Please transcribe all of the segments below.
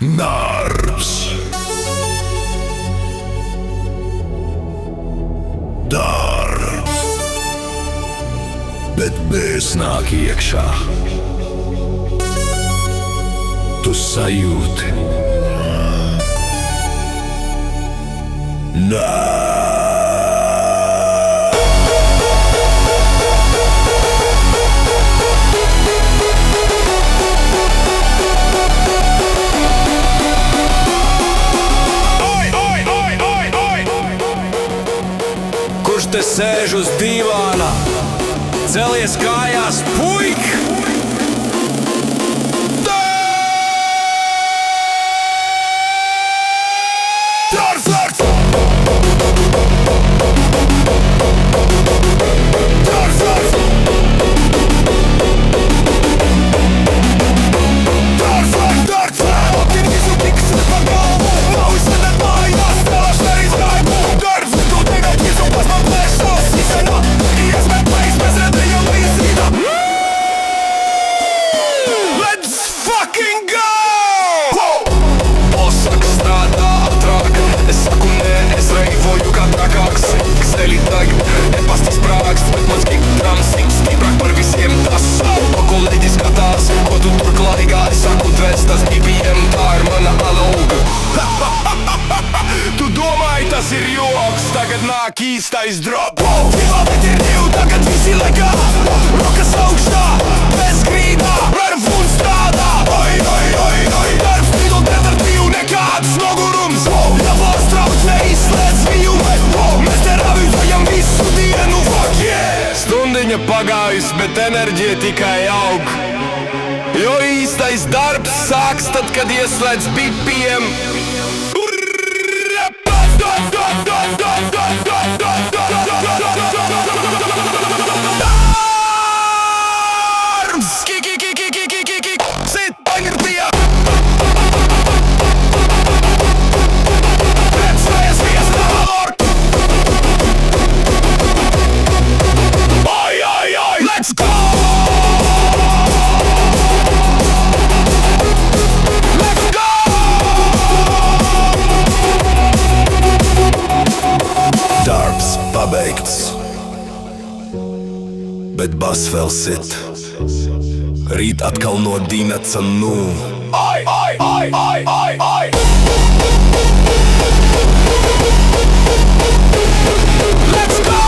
Darbs. Darbs. Bet bez nāk iekšā. Tu sajūti. Nā. Kurš te sēž uz dīvāna? Celies kājās, puik! Tu domāji, tas ir joks, tagad nāk īstais drop. Kilometri divi, tagad visi legā. Rokas augšā, bez grīdā, verv un strādā. Oi, oi, oi, oi, darbs vidū nevar divu nekāds nogurums. Ja valsts trauc neizslēdz vijume, mēs te ravītojam visu dienu. Fuck yeah! Stundiņa pagājus, bet enerģija tikai aug. Jo īstais darbs sāks tad, kad ieslēdz BPM. Darbs pabeigts, bet bass vēl sit. Rīt atkal no dīnaca nu. Ai, ai, ai, ai, ai, ai. Let's go!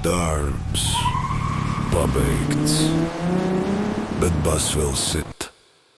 Darbs pabeigts, bet bass vēl sit.